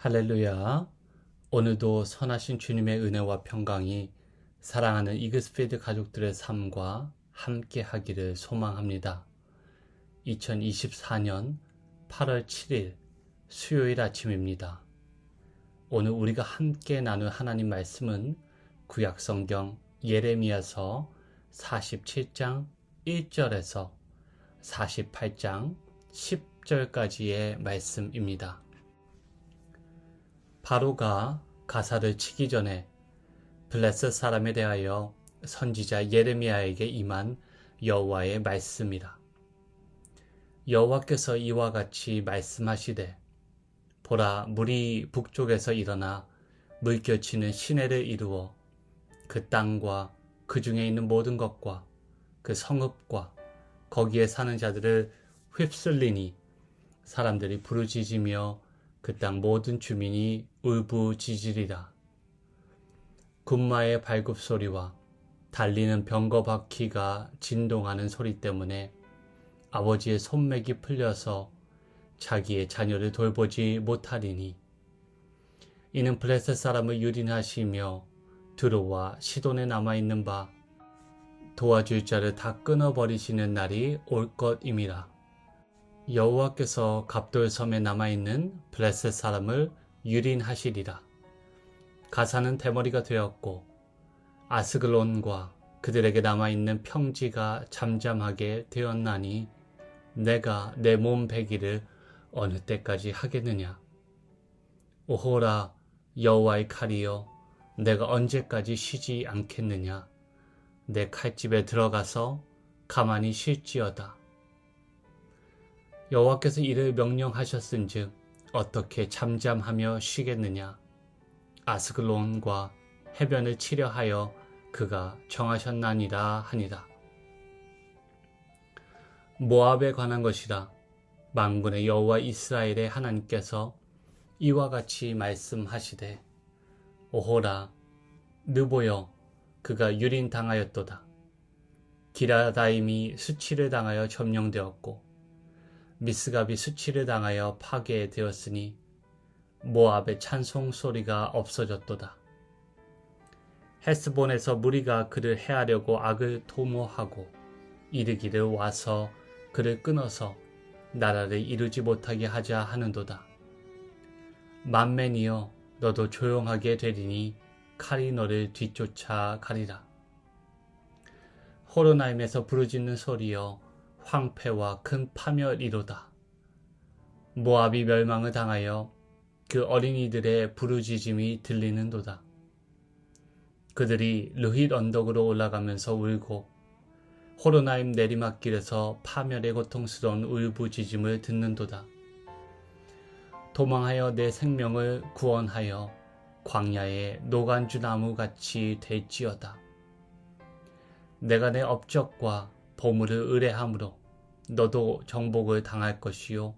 할렐루야. 오늘도 선하신 주님의 은혜와 평강이 사랑하는 이그스피드 가족들의 삶과 함께 하기를 소망합니다. 2024년 8월 7일 수요일 아침입니다. 오늘 우리가 함께 나눌 하나님 말씀은 구약성경 예레미야서 47장 1절에서 48장 10절까지의 말씀입니다. 바로가 가사를 치기 전에 블레셋 사람에 대하여 선지자 예레미야에게 임한 여호와의 말씀이라. 여호와께서 이와 같이 말씀하시되, 보라, 물이 북쪽에서 일어나 물결치는 시내를 이루어 그 땅과 그 중에 있는 모든 것과 그 성읍과 거기에 사는 자들을 휩쓸리니 사람들이 부르짖으며 그 땅 모든 주민이 울부짖으리라. 군마의 발굽소리와 달리는 병거 바퀴가 진동하는 소리 때문에 아버지의 손맥이 풀려서 자기의 자녀를 돌보지 못하리니, 이는 블레셋 사람을 유린하시며 두로와 시돈에 남아있는 바 도와줄 자를 다 끊어버리시는 날이 올 것임이라. 여호와께서 갑돌섬에 남아있는 블레셋 사람을 유린하시리라. 가사는 대머리가 되었고 아스글론과 그들에게 남아있는 평지가 잠잠하게 되었나니 내가 내 몸 베기를 어느 때까지 하겠느냐. 오호라, 여호와의 칼이여, 내가 언제까지 쉬지 않겠느냐. 내 칼집에 들어가서 가만히 쉴지어다. 여호와께서 이를 명령하셨은즉 어떻게 잠잠하며 쉬겠느냐. 아스글론과 해변을 치려 하여 그가 정하셨나니라 하니라. 모압에 관한 것이라. 만군의 여호와 이스라엘의 하나님께서 이와 같이 말씀하시되, 오호라, 느보여, 그가 유린당하였도다. 기라다임이 수치를 당하여 점령되었고 미스갑이 수치를 당하여 파괴되었으니 모압의 찬송 소리가 없어졌도다. 헤스본에서 무리가 그를 해하려고 악을 도모하고 이르기를 와서 그를 끊어서 나라를 이루지 못하게 하자 하는도다. 만맨이여, 너도 조용하게 되리니 칼이 너를 뒤쫓아 가리라. 호로나임에서 부르짖는 소리여, 황폐와 큰 파멸이로다. 모압이 멸망을 당하여 그 어린이들의 부르짖음이 들리는도다. 그들이 르힛 언덕으로 올라가면서 울고 호로나임 내리막길에서 파멸의 고통스러운 울부짖음을 듣는도다. 도망하여 내 생명을 구원하여 광야의 노간주 나무같이 될지어다. 내가 내 업적과 보물을 의뢰함으로 너도 정복을 당할 것이요,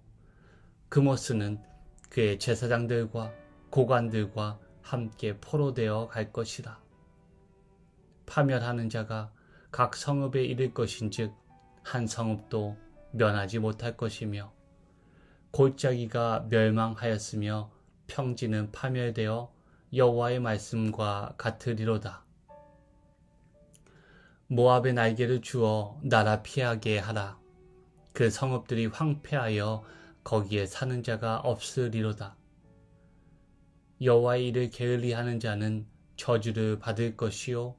그모스는 그의 제사장들과 고관들과 함께 포로되어 갈 것이라. 파멸하는 자가 각 성읍에 이를 것인즉 한 성읍도 면하지 못할 것이며, 골짜기가 멸망하였으며 평지는 파멸되어 여호와의 말씀과 같으리로다. 모압의 날개를 주어 나라 피하게 하라. 그 성읍들이 황폐하여 거기에 사는 자가 없으리로다. 여호와의 일을 게을리하는 자는 저주를 받을 것이요,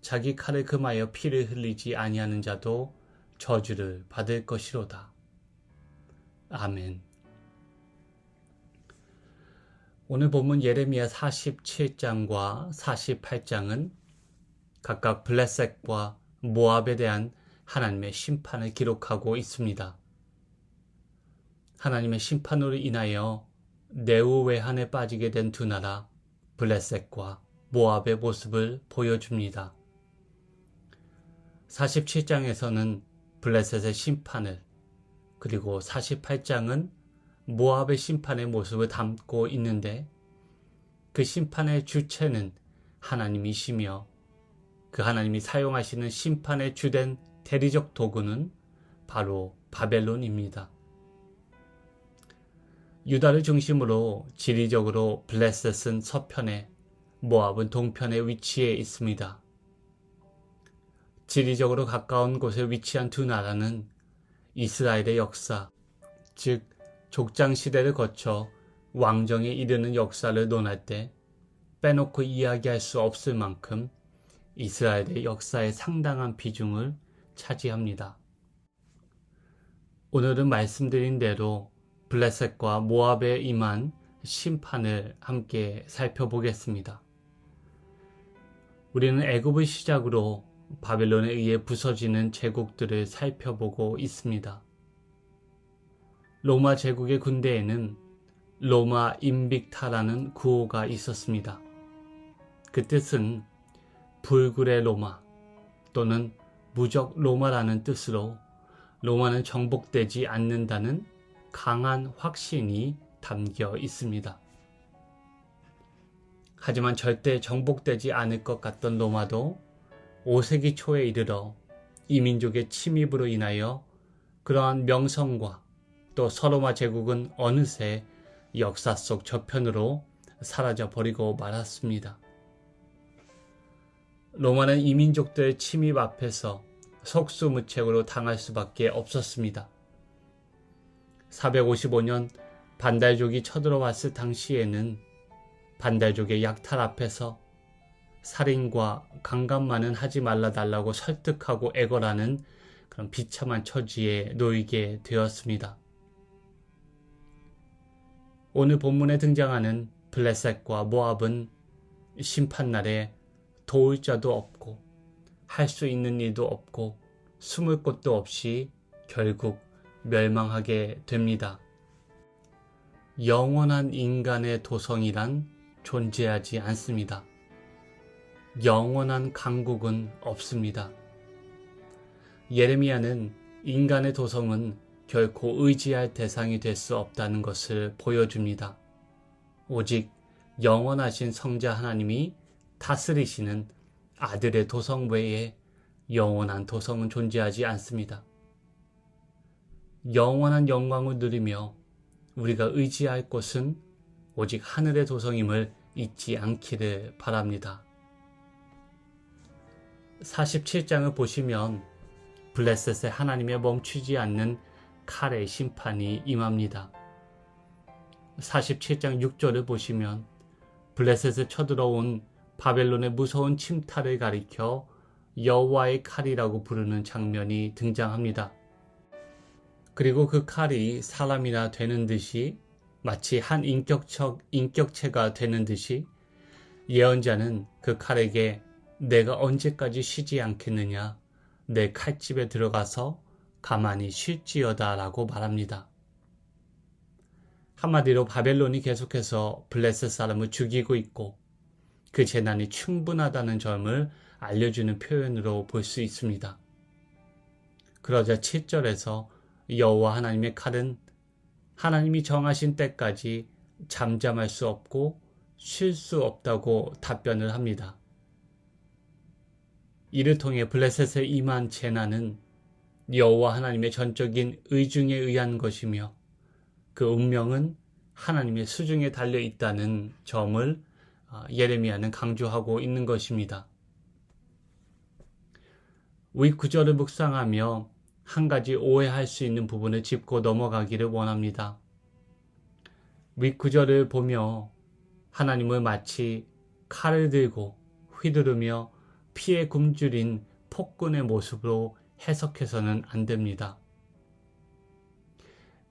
자기 칼을 금하여 피를 흘리지 아니하는 자도 저주를 받을 것이로다. 아멘. 오늘 본문 예레미야 47장과 48장은 각각 블레셋과 모압에 대한 하나님의 심판을 기록하고 있습니다. 하나님의 심판으로 인하여 내우외환에 빠지게 된 두 나라 블레셋과 모압의 모습을 보여줍니다. 47장에서는 블레셋의 심판을, 그리고 48장은 모압의 심판의 모습을 담고 있는데, 그 심판의 주체는 하나님이시며 그 하나님이 사용하시는 심판의 주된 대리적 도구는 바로 바벨론입니다. 유다를 중심으로 지리적으로 블레셋은 서편에, 모압은 동편에 위치해 있습니다. 지리적으로 가까운 곳에 위치한 두 나라는 이스라엘의 역사, 즉 족장 시대를 거쳐 왕정에 이르는 역사를 논할 때 빼놓고 이야기할 수 없을 만큼 이스라엘의 역사에 상당한 비중을 차지합니다. 오늘은 말씀드린 대로 블레셋과 모압에 임한 심판을 함께 살펴보겠습니다. 우리는 애굽을 시작으로 바벨론에 의해 부서지는 제국들을 살펴보고 있습니다. 로마 제국의 군대에는 로마 인빅타라는 구호가 있었습니다. 그 뜻은 불굴의 로마 또는 무적 로마라는 뜻으로 로마는 정복되지 않는다는 강한 확신이 담겨 있습니다. 하지만 절대 정복되지 않을 것 같던 로마도 5세기 초에 이르러 이민족의 침입으로 인하여 그러한 명성과 또 서로마 제국은 어느새 역사 속 저편으로 사라져 버리고 말았습니다. 로마는 이민족들의 침입 앞에서 속수무책으로 당할 수밖에 없었습니다. 455년 반달족이 쳐들어왔을 당시에는 반달족의 약탈 앞에서 살인과 강간만은 하지 말라달라고 설득하고 애걸하는 그런 비참한 처지에 놓이게 되었습니다. 오늘 본문에 등장하는 블레셋과 모압은 심판날에 도울 자도 없고 할 수 있는 일도 없고 숨을 곳도 없이 결국 멸망하게 됩니다. 영원한 인간의 도성이란 존재하지 않습니다. 영원한 강국은 없습니다. 예레미야는 인간의 도성은 결코 의지할 대상이 될 수 없다는 것을 보여줍니다. 오직 영원하신 성자 하나님이 다스리시는 아들의 도성 외에 영원한 도성은 존재하지 않습니다. 영원한 영광을 누리며 우리가 의지할 곳은 오직 하늘의 도성임을 잊지 않기를 바랍니다. 47장을 보시면 블레셋의 하나님의 멈추지 않는 칼의 심판이 임합니다. 47장 6절을 보시면 블레셋에 쳐들어온 바벨론의 무서운 침탈을 가리켜 여호와의 칼이라고 부르는 장면이 등장합니다. 그리고 그 칼이 사람이나 되는 듯이 마치 한 인격체가 되는 듯이 예언자는 그 칼에게 내가 언제까지 쉬지 않겠느냐, 내 칼집에 들어가서 가만히 쉴지어다 라고 말합니다. 한마디로 바벨론이 계속해서 블레셋 사람을 죽이고 있고 그 재난이 충분하다는 점을 알려주는 표현으로 볼 수 있습니다. 그러자 7절에서 여호와 하나님의 칼은 하나님이 정하신 때까지 잠잠할 수 없고 쉴 수 없다고 답변을 합니다. 이를 통해 블레셋에 임한 재난은 여호와 하나님의 전적인 의중에 의한 것이며 그 운명은 하나님의 수중에 달려 있다는 점을 예레미야는 강조하고 있는 것입니다. 위 구절을 묵상하며 한 가지 오해할 수 있는 부분을 짚고 넘어가기를 원합니다. 위 구절을 보며 하나님을 마치 칼을 들고 휘두르며 피에 굶주린 폭군의 모습으로 해석해서는 안 됩니다.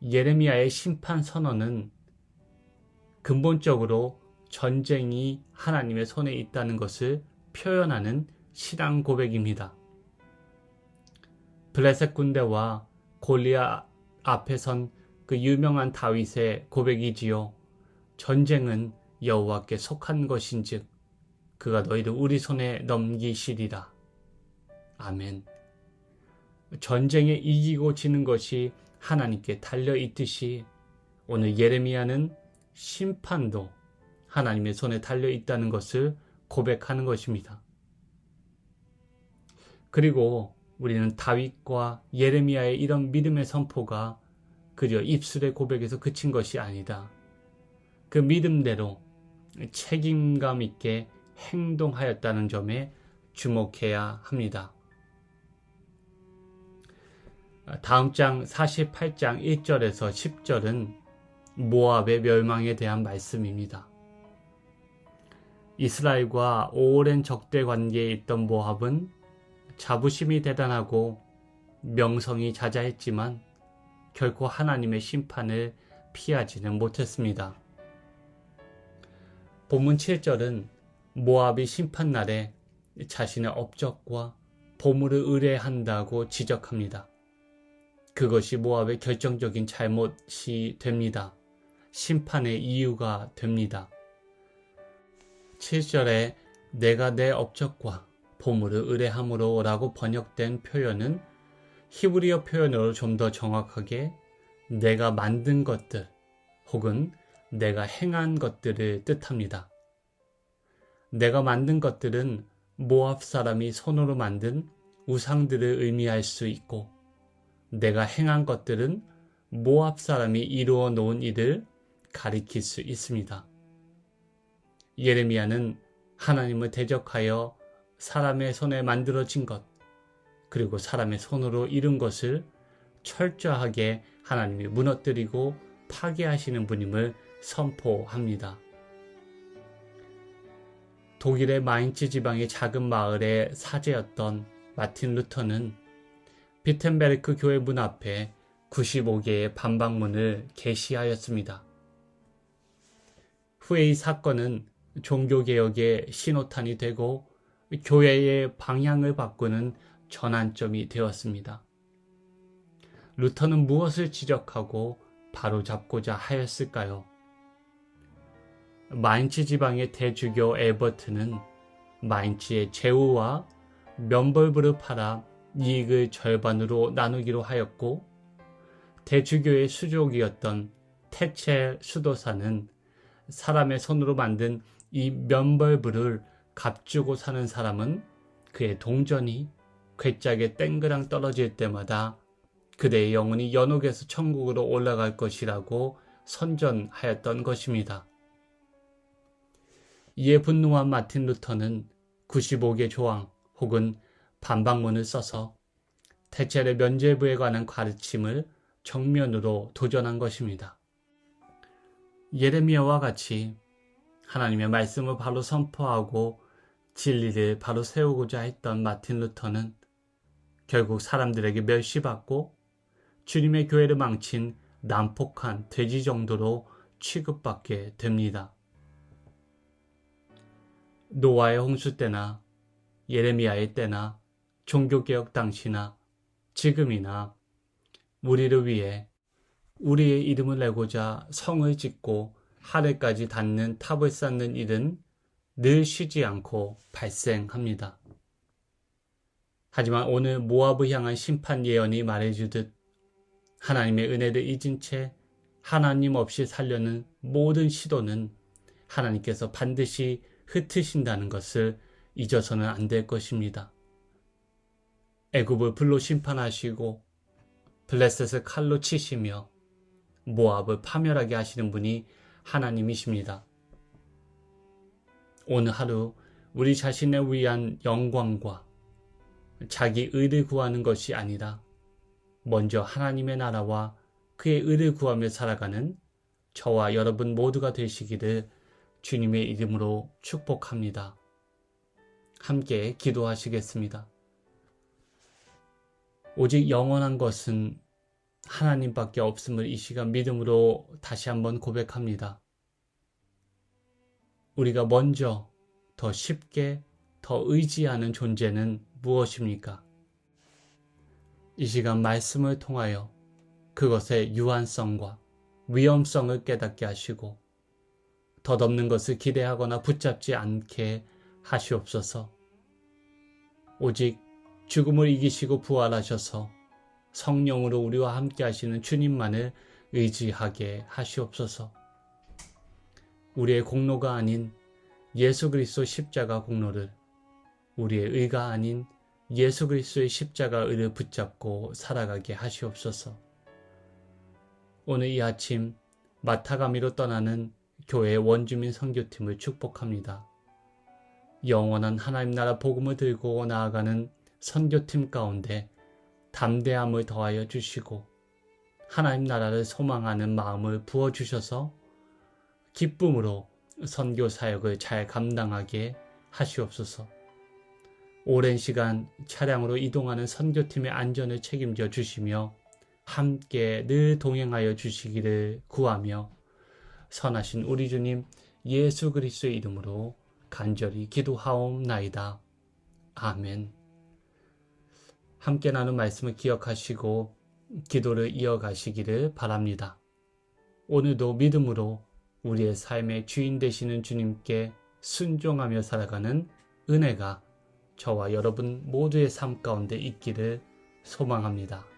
예레미야의 심판 선언은 근본적으로 전쟁이 하나님의 손에 있다는 것을 표현하는 신앙 고백입니다. 블레셋 군대와 골리앗 앞에 선 그 유명한 다윗의 고백이지요. 전쟁은 여호와께 속한 것인즉 그가 너희를 우리 손에 넘기시리라. 아멘. 전쟁에 이기고 지는 것이 하나님께 달려있듯이 오늘 예레미야는 심판도 하나님의 손에 달려있다는 것을 고백하는 것입니다. 그리고 우리는 다윗과 예레미야의 이런 믿음의 선포가 그저 입술의 고백에서 그친 것이 아니다. 그 믿음대로 책임감 있게 행동하였다는 점에 주목해야 합니다. 다음 장 48장 1절에서 10절은 모압의 멸망에 대한 말씀입니다. 이스라엘과 오랜 적대 관계에 있던 모압은 자부심이 대단하고 명성이 자자했지만 결코 하나님의 심판을 피하지는 못했습니다. 본문 7절은 모압이 심판날에 자신의 업적과 보물을 의뢰한다고 지적합니다. 그것이 모압의 결정적인 잘못이 됩니다. 심판의 이유가 됩니다. 7절에 내가 내 업적과 보물을 의뢰함으로 라고 번역된 표현은 히브리어 표현으로 좀 더 정확하게 내가 만든 것들 혹은 내가 행한 것들을 뜻합니다. 내가 만든 것들은 모압 사람이 손으로 만든 우상들을 의미할 수 있고, 내가 행한 것들은 모압 사람이 이루어 놓은 일을 가리킬 수 있습니다. 예레미야는 하나님을 대적하여 사람의 손에 만들어진 것, 그리고 사람의 손으로 이룬 것을 철저하게 하나님이 무너뜨리고 파괴하시는 분임을 선포합니다. 독일의 마인츠 지방의 작은 마을의 사제였던 마틴 루터는 비텐베르크 교회 문 앞에 95개의 반박문을 게시하였습니다. 후에 이 사건은 종교개혁의 신호탄이 되고 교회의 방향을 바꾸는 전환점이 되었습니다. 루터는 무엇을 지적하고 바로잡고자 하였을까요? 마인츠 지방의 대주교 에버트는 마인츠의 제후와 면벌부를 팔아 이익을 절반으로 나누기로 하였고, 대주교의 수족이었던 테첼 수도사는 사람의 손으로 만든 이 면벌부를 값주고 사는 사람은 그의 동전이 괴짝에 땡그랑 떨어질 때마다 그대의 영혼이 연옥에서 천국으로 올라갈 것이라고 선전하였던 것입니다. 이에 분노한 마틴 루터는 95개 조항 혹은 반박문을 써서 테첼의 면죄부에 관한 가르침을 정면으로 도전한 것입니다. 예레미야와 같이 하나님의 말씀을 바로 선포하고 진리를 바로 세우고자 했던 마틴 루터는 결국 사람들에게 멸시받고 주님의 교회를 망친 난폭한 돼지 정도로 취급받게 됩니다. 노아의 홍수 때나 예레미야의 때나 종교개혁 당시나 지금이나 우리를 위해 우리의 이름을 내고자 성을 짓고 하늘까지 닿는 탑을 쌓는 일은 늘 쉬지 않고 발생합니다. 하지만 오늘 모압을 향한 심판 예언이 말해주듯 하나님의 은혜를 잊은 채 하나님 없이 살려는 모든 시도는 하나님께서 반드시 흩으신다는 것을 잊어서는 안 될 것입니다. 애굽을 불로 심판하시고 블레셋을 칼로 치시며 모압을 파멸하게 하시는 분이 하나님이십니다. 오늘 하루 우리 자신을 위한 영광과 자기 의를 구하는 것이 아니라 먼저 하나님의 나라와 그의 의를 구하며 살아가는 저와 여러분 모두가 되시기를 주님의 이름으로 축복합니다. 함께 기도하시겠습니다. 오직 영원한 것은 하나님밖에 없음을 이 시간 믿음으로 다시 한번 고백합니다. 우리가 먼저 더 쉽게 더 의지하는 존재는 무엇입니까? 이 시간 말씀을 통하여 그것의 유한성과 위험성을 깨닫게 하시고 덧없는 것을 기대하거나 붙잡지 않게 하시옵소서. 오직 죽음을 이기시고 부활하셔서 성령으로 우리와 함께 하시는 주님만을 의지하게 하시옵소서. 우리의 공로가 아닌 예수 그리스도 십자가 공로를, 우리의 의가 아닌 예수 그리스도의 십자가 의를 붙잡고 살아가게 하시옵소서. 오늘 이 아침 마타가미로 떠나는 교회 원주민 선교팀을 축복합니다. 영원한 하나님 나라 복음을 들고 나아가는 선교팀 가운데 담대함을 더하여 주시고 하나님 나라를 소망하는 마음을 부어주셔서 기쁨으로 선교 사역을 잘 감당하게 하시옵소서. 오랜 시간 차량으로 이동하는 선교팀의 안전을 책임져 주시며 함께 늘 동행하여 주시기를 구하며 선하신 우리 주님 예수 그리스도의 이름으로 간절히 기도하옵나이다. 아멘. 함께 나눈 말씀을 기억하시고 기도를 이어가시기를 바랍니다. 오늘도 믿음으로 우리의 삶의 주인 되시는 주님께 순종하며 살아가는 은혜가 저와 여러분 모두의 삶 가운데 있기를 소망합니다.